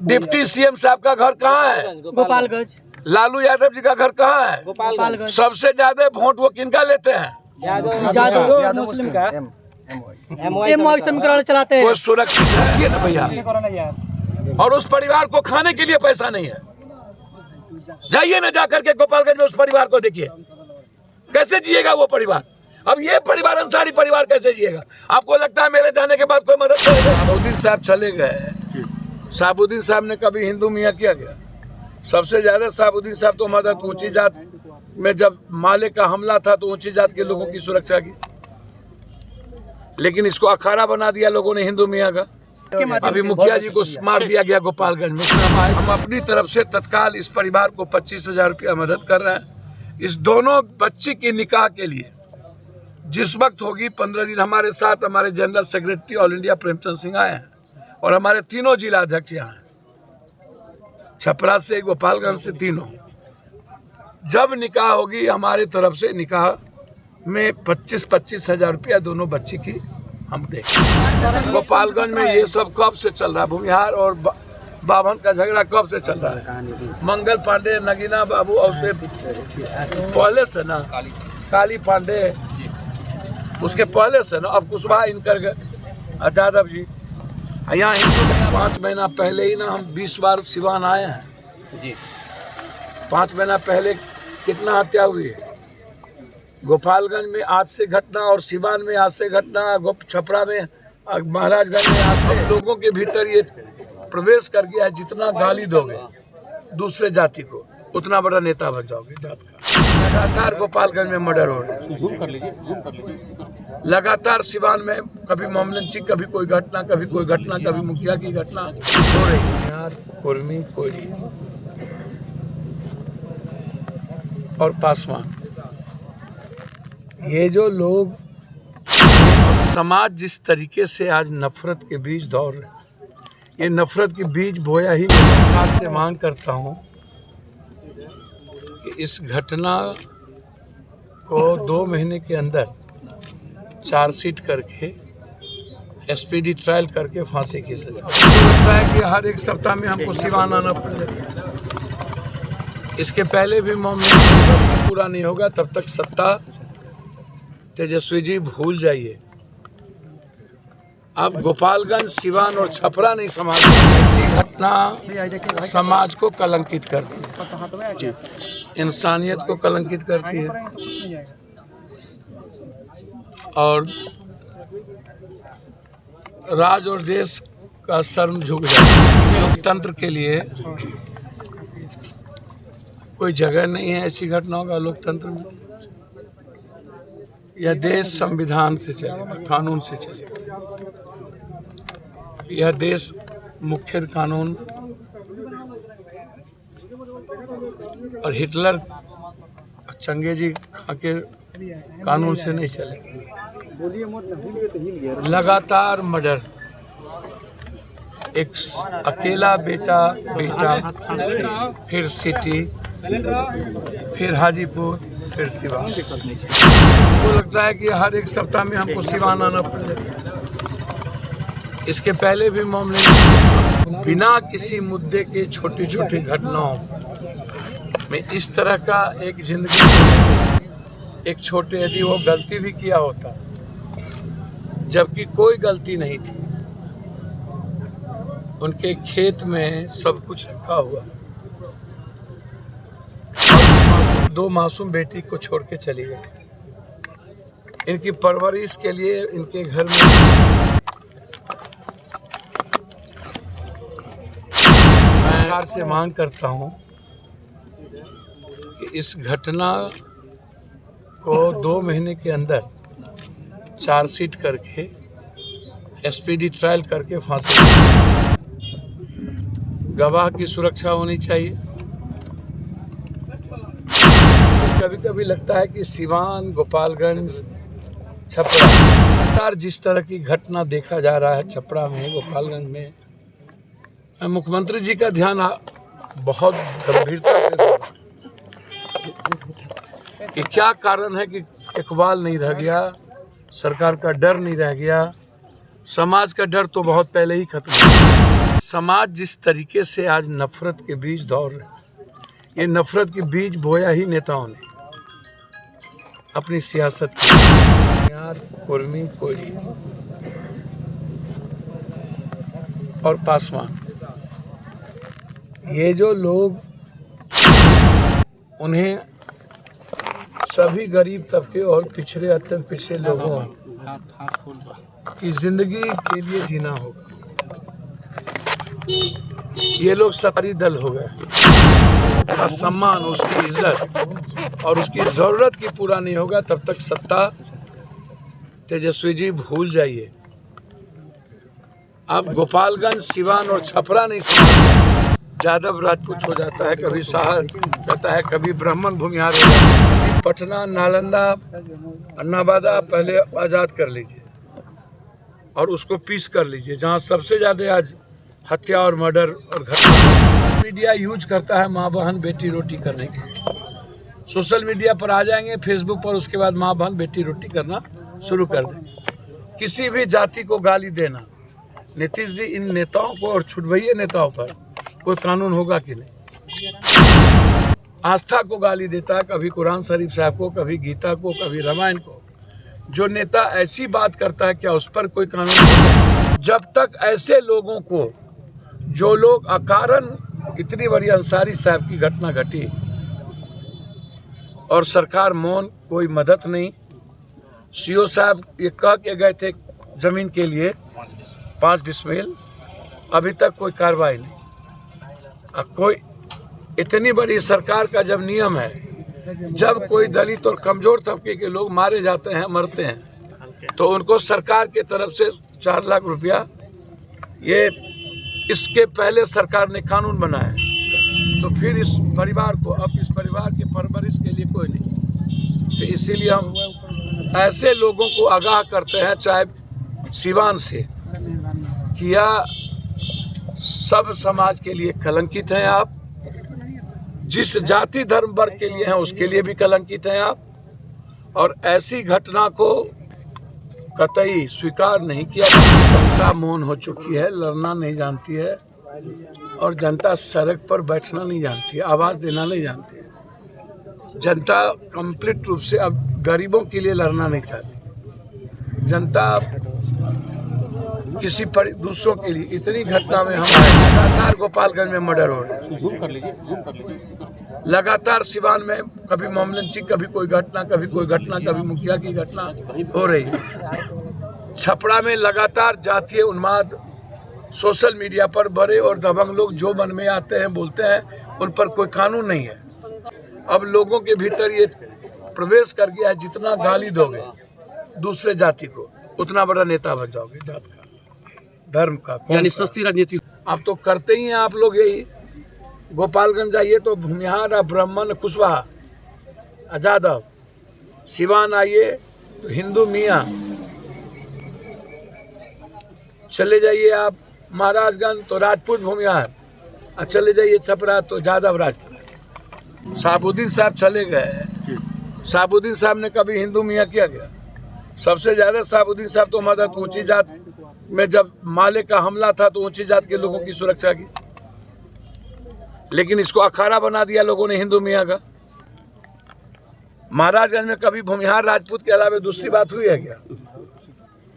Deputy CM साहब का घर कहाँ है? गोपालगंज। लालू यादव जी का घर कहाँ है? गोपालगंज। सबसे ज्यादा वोट वो किनका लेते हैं? यादव मुस्लिम का समीकरण चलाते हैं। वो सुरक्षित है ना भैया, और उस परिवार को खाने के लिए पैसा नहीं है। जाइए ना जाकर के गोपालगंज में उस परिवार को देखिए, कैसे जिएगा वो परिवार। अब ये परिवार अंसारी परिवार कैसे जिएगा? आपको लगता है मेरे जाने के बाद कोई मदद करेगा? साबुद्दीन साहब चले गए, साबुद्दीन साहब ने कभी हिंदू मियाँ किया गया? सबसे ज्यादा साबुद्दीन साहब तो मदद ऊंची जात में, जब माले का हमला था तो ऊंची जात के लोगों की सुरक्षा की, लेकिन इसको अखाड़ा बना दिया लोगों ने हिंदू मियाँ का। अभी मुखिया जी को मार दिया गया गोपालगंज में। हम अपनी तरफ से तत्काल इस परिवार को 25,000 रुपया मदद कर रहे हैं। इस दोनों बच्ची की निकाह के लिए जिस वक्त होगी 15 दिन हमारे साथ हमारे general secretary all India Premchand Singh आए हैं, और हमारे तीनों जिला अध्यक्ष यहाँ हैं, छपरा से, गोपालगंज से, तीनों। जब निकाह होगी हमारे तरफ से निकाह में 25,000 रुपया दोनों बच्ची की हम देखें। गोपालगंज में ये सब कब से चल रहा है? भूमिहार और बाभन का झगड़ा कब से चल रहा है? मंगल पांडे, नगीना बाबू और से पहले से ना, काली पांडे उसके पहले से ना, अब कुशवाहा इनकर यादव जी यहाँ 5 महीना पहले ही ना हम 20 बार सिवान आए हैं जी। 5 महीना पहले कितना हत्या हुई है गोपालगंज में आज से घटना, और सिवान में आज से घटना, छपरा में, महाराजगंज में आज से। लोगों के भीतर ये प्रवेश कर गया है, जितना गाली दोगे दूसरे जाति को उतना बड़ा नेता बन जाओगे जात का। लगातार गोपालगंज में मर्डर हो रहे हैं, लगातार सिवान में कभी मोमलंची, कभी कोई घटना, कभी कोई घटना, कभी मुखिया की घटना हो रही है। यार कुर्मी, कोयली और पासवान, ये जो लोग, समाज जिस तरीके से आज नफरत के बीज दौड़ रहे हैं, ये नफरत के बीज बोया ही। मैं सरकार से मांग करता हूँ कि इस घटना को 2 महीने के अंदर चार्जशीट करके एसपीडी ट्रायल करके फांसी की सजा। लगता है कि हर एक सप्ताह में हमको सिवान आना पड़ेगा। इसके पहले भी मामला पूरा नहीं होगा तब तक सत्ता तेजस्वी जी भूल जाइए। अब गोपालगंज, सिवान और छपरा नहीं समाज, ऐसी घटना समाज को कलंकित करती है, इंसानियत को कलंकित करती है, और राज और देश का शर्म झुक जाता है। लोकतंत्र के लिए कोई जगह नहीं है ऐसी घटनाओं का लोकतंत्र में। यह देश संविधान से चलेगा, कानून से चलेगा। यह देश मुख्य कानून और हिटलर, चंगेजी खा के कानून से नहीं चलेगा। लगातार मर्डर, एक अकेला बेटा, फिर सिटी, फिर हाजीपुर, फिर सिवान। तो लगता है कि हर एक सप्ताह में हमको सिवान आना पड़ेगा। इसके पहले भी मामले बिना किसी मुद्दे के छोटी छोटी घटनाओं में इस तरह का एक जिंदगी, एक छोटे, यदि वो गलती भी किया होता जबकि कोई गलती नहीं थी, उनके खेत में सब कुछ रखा हुआ, 2 मासूम बेटी को छोड़ के चली गई। इनकी परवरिश के लिए इनके घर में मैं सरकार से मांग करता हूं कि इस घटना को 2 महीने के अंदर चार्जशीट करके एसपीडी ट्रायल करके फांसी। गवाह की सुरक्षा होनी चाहिए। कभी कभी लगता है कि सिवान, गोपालगंज, छपरा, लगातार जिस तरह की घटना देखा जा रहा है छपरा में, गोपालगंज में, मुख्यमंत्री जी का ध्यान बहुत गंभीरता से रहा कि क्या कारण है कि इकबाल नहीं रह गया, सरकार का डर नहीं रह गया, समाज का डर तो बहुत पहले ही खत्म। समाज जिस तरीके से आज नफरत के बीज दौड़ रहे हैं, ये नफरत के बीज बोया ही नेताओं ने अपनी सियासत कुर्मी कोयली और पासवान, ये जो लोग, उन्हें सभी गरीब तबके और पिछड़े, अत्यंत पिछड़े लोगों की जिंदगी के लिए जीना होगा। ये लोग सरकारी दल हो गए, उसका सम्मान, उसकी इज्जत और उसकी जरूरत की पूरा नहीं होगा तब तक सत्ता तेजस्वी जी भूल जाइए। अब गोपालगंज, सिवान और छपरा नहीं, यादव राजपूत हो जाता है, कभी साहर रहता है, कभी ब्राह्मण भूमिहार, कभी पटना, नालंदा, अन्नाबादा पहले आज़ाद कर लीजिए और उसको पीस कर लीजिए, जहाँ सबसे ज़्यादा आज हत्या और मर्डर और घटना। मीडिया यूज करता है माँ बहन बेटी रोटी करने के लिए। सोशल मीडिया पर आ जाएंगे, फेसबुक पर, उसके बाद माँ बहन बेटी रोटी करना शुरू कर देंगे। किसी भी जाति को गाली देना, नीतीश जी इन नेताओं को और छुटभइये नेताओं पर कोई कानून होगा कि नहीं? आस्था को गाली देता है, कभी कुरान शरीफ साहब को, कभी गीता को, कभी रामायण को। जो नेता ऐसी बात करता है, क्या उस पर कोई कानून? जब तक ऐसे लोगों को, जो लोग अकारण, इतनी बड़ी अंसारी साहब की घटना घटी और सरकार मौन, कोई मदद नहीं। सीओ साहब ये कह के गए थे जमीन के लिए 5 डिसमिल, अभी तक कोई कार्रवाई नहीं। अब कोई, इतनी बड़ी सरकार का जब नियम है, जब कोई दलित और कमजोर तबके के लोग मारे जाते हैं, मरते हैं, तो उनको सरकार के तरफ से 4 लाख रुपया, ये इसके पहले सरकार ने कानून बनाया, तो फिर इस परिवार को, अब इस परिवार की परवरिश के लिए कोई नहीं। तो इसीलिए हम ऐसे लोगों को आगाह करते हैं, चाहे सिवान से, कि यह सब समाज के लिए कलंकित हैं आप, जिस जाति धर्म वर्ग के लिए हैं उसके लिए भी कलंकित हैं आप, और ऐसी घटना को कतई स्वीकार नहीं किया। जनता मौन हो चुकी है, लड़ना नहीं जानती है, और जनता सड़क पर बैठना नहीं जानती है, आवाज़ देना नहीं जानती है। जनता कंप्लीट रूप से अब गरीबों के लिए लड़ना नहीं चाहती। जनता किसी पर दूसरों के लिए, इतनी घटना में हमारे लगातार गोपालगंज में मर्डर हो रहे हैं, लगातार सिवान में कभी मोमलंची, कभी कोई घटना, कभी कोई घटना, कभी मुखिया की घटना हो रही है। छपरा में लगातार जातीय उन्माद, सोशल मीडिया पर बड़े और दबंग लोग जो मन में आते हैं बोलते हैं, उन पर कोई कानून नहीं है। अब लोगों के भीतर ये प्रवेश कर गया है, जितना गाली दोगे दूसरे जाति को, उतना बड़ा नेता बन जाओगे, जात का, धर्म का, यानी सस्ती राजनीति आप तो करते ही हैं। आप लोग यही गोपालगंज जाइए तो भूमिहार, ब्राह्मण, कुशवाहा, यादव, सिवान आइए तो हिंदू मियाँ, चले जाइए आप महाराजगंज तो राजपूत भूमिहार, और चले जाइए छपरा तो यादव राजपूत। साबुद्दीन साहब चले गए, साबुद्दीन साहब ने कभी हिंदू मियाँ किया गया? सबसे ज़्यादा साबुद्दीन साहब तो मदद ऊंची जात में, जब माले का हमला था तो ऊंची जात के लोगों की सुरक्षा की, लेकिन इसको अखाड़ा बना दिया लोगों ने हिंदू मियाँ का। महाराजगंज में कभी भूमिहार राजपूत के अलावा दूसरी बात हुई है क्या?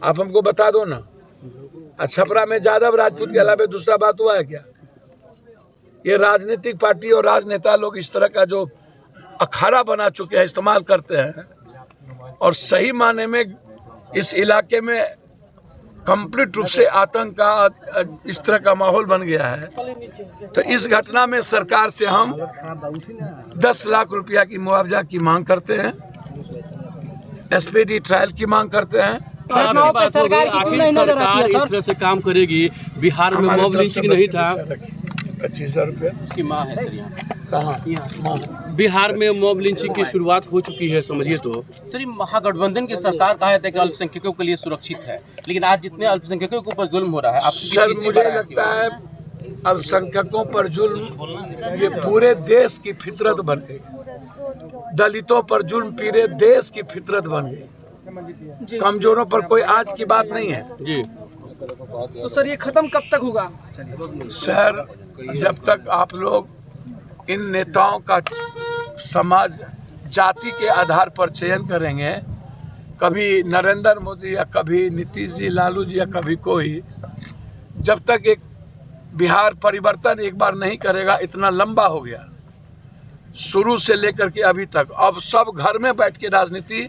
आप हमको बता दो ना। छपरा में यादव राजपूत के अलावा दूसरा बात हुआ है क्या? ये राजनीतिक पार्टी और राजनेता लोग इस तरह का जो अखाड़ा बना चुके हैं, इस्तेमाल करते हैं, और सही माने में इस इलाके में कंप्लीट रूप से आतंक का इस तरह का माहौल बन गया है। तो इस घटना में सरकार से हम 10 लाख रुपया की मुआवजा की मांग करते हैं, एसपीडी ट्रायल की मांग करते हैं। सरकार इस तरह से काम करेगी। बिहार में मॉब लिंचिंग नहीं था, 25,000 रुपया उसकी माँ है सर यहाँ कहाँ? बिहार में मॉब लिंचिंग की शुरुआत हो चुकी है, समझिए तो। सर ये महागठबंधन की सरकार कहा जाता है कि अल्पसंख्यकों के लिए सुरक्षित है, लेकिन आज जितने अल्पसंख्यकों के ऊपर जुल्म हो रहा है, आप सर मुझे लगता है अल्पसंख्यकों पर जुल्म ये पूरे देश की फितरत बन गई, दलितों पर जुल्म पूरे देश की फितरत बन गई। कमजोरों पर कोई आज की बात नहीं है जी, तो सर ये खत्म कब तक होगा? सर, जब तक आप लोग इन नेताओं का समाज जाति के आधार पर चयन करेंगे, कभी नरेंद्र मोदी या कभी नीतीश जी, लालू जी या कभी कोई, जब तक एक बिहार परिवर्तन एक बार नहीं करेगा, इतना लंबा हो गया शुरू से लेकर के अभी तक। अब सब घर में बैठ के राजनीति,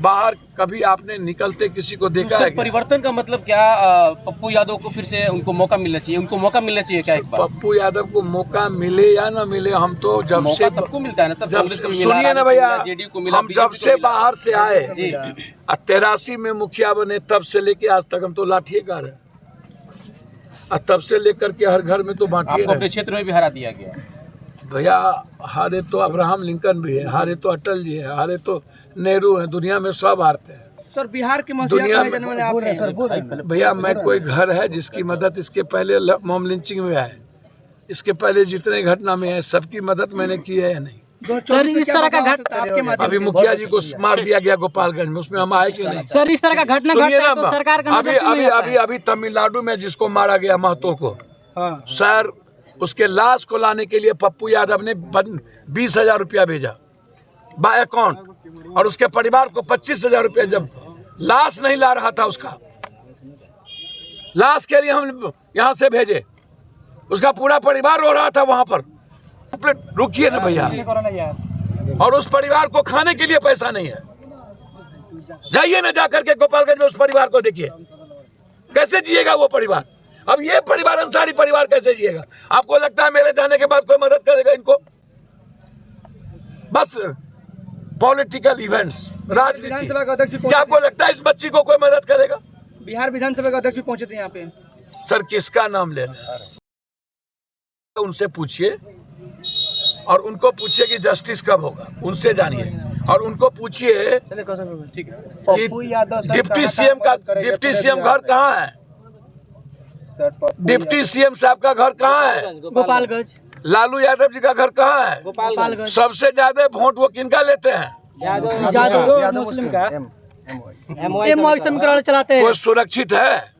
बाहर कभी आपने निकलते किसी को देखा है? परिवर्तन का मतलब क्या? पप्पू यादव को फिर से उनको मौका मिलना चाहिए, उनको मौका मिलना चाहिए क्या एक बार? पप्पू यादव को मौका मिले या ना मिले, हम तो जब से सबको मिलता है ना सर, कांग्रेस को मिला, सुनिए ना भैया, जेडीयू को मिला, हम जब से बाहर से आए जी 83 में मुखिया बने, तब से लेके आज तक हम तो लाठिए का रहे, और तब से लेकर के हर घर में तो बांटिए आपको अपने क्षेत्र में भी हरा दिया गया भैया। हारे तो अब्राहम लिंकन भी है, हारे तो अटल जी है, हारे तो नेहरू है, दुनिया में सब हारते हैं सर बिहार के दुनिया मसीहा में आप हैं। भैया। मैं कोई घर है जिसकी मदद इसके पहले मॉब लिंचिंग में आए, इसके पहले जितने घटना में है सबकी मदद मैंने की है या नहीं? सर इस तरह का घटना अभी मुखिया जी को मार दिया गया गोपालगंज में, उसमें हम आए कि नहीं? सर इस तरह का घटना सुनिए घटा है ना, तो सरकार का अभी अभी अभी अभी तमिलनाडु में जिसको मारा गया महतो को, सर उसके लाश को लाने के लिए पप्पू यादव ने 20,000 रुपया भेजा बाय अकाउंट, और उसके परिवार को 25,000 रुपया, जब लाश नहीं ला रहा था उसका, लाश के लिए हम यहाँ से भेजे, उसका पूरा परिवार रो रहा था वहां पर। रुकिए ना भैया, और उस परिवार को खाने के लिए पैसा नहीं है। जाइए ना जाकर के गोपालगंज में उस परिवार को देखिए, कैसे जिएगा वो परिवार। अब ये परिवार, अंसारी परिवार कैसे जिएगा? आपको लगता है मेरे जाने के बाद कोई मदद करेगा इनको? बस पॉलिटिकल इवेंट्स, राजनीति। विधानसभा का अध्यक्ष क्या आपको लगता है इस बच्ची को कोई मदद करेगा? बिहार विधानसभा का अध्यक्ष भी पहुंचे थे यहाँ पे। सर किसका नाम लेना है? उनसे पूछिए, और उनको पूछिए कि जस्टिस कब होगा, उनसे जानिए, और उनको पूछिए कि डिप्टी सीएम घर कहाँ है? डिप्टी सीएम साहब का घर कहाँ है? गोपालगंज। लालू यादव जी का घर कहाँ है? गोपालगंज। सबसे ज्यादा वोट वो किनका लेते हैं? यादव मुस्लिम का एमओआई समीकरण चलाते हैं। वो सुरक्षित है?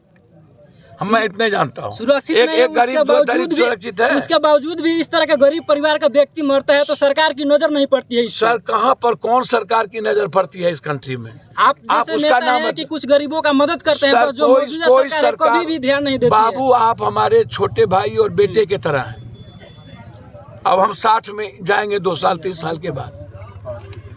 मैं इतने जानता हूँ। सुरक्षित एक नहीं, एक गरीब दो दलित सुरक्षित है? उसके बावजूद भी इस तरह का गरीब परिवार का व्यक्ति मरता है तो सरकार की नजर नहीं पड़ती है इस सर कहाँ पर कौन सरकार की नजर पड़ती है इस कंट्री में? आप जैसे उसका नेता नाम है कि कुछ गरीबों का मदद करते हैं, सर, पर जो मौजूदा सरकार है कभी भी ध्यान नहीं देती है। बाबू आप हमारे छोटे भाई और बेटे के तरह हैं। अब हम 60 में जाएंगे 2 साल 3 साल के बाद।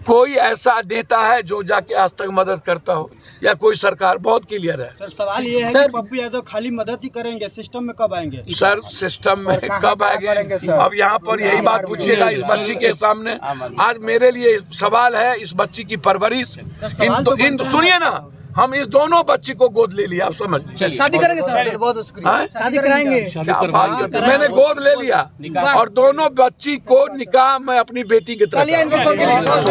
कोई ऐसा नेता है जो जाके आज तक मदद करता हो, या कोई सरकार? बहुत क्लियर है सर। सवाल ये है कि पप्पू यादव खाली मदद ही करेंगे, सिस्टम में कब आएंगे? सर सिस्टम में कब आएंगे? अब यहाँ पर यही बात पूछिएगा इस बच्ची के सामने। आज मेरे लिए सवाल है इस बच्ची की परवरिश। सुनिए ना, हम इस दोनों बच्ची को गोद ले लिया, आप समझ लीजिए। शादी करेंगे सर? बहुत शुक्रिया। शादी कराएंगे। क्या बात करते हैं? मैंने गोद ले लिया, और दोनों बच्ची को निकाह मैं अपनी बेटी की तरह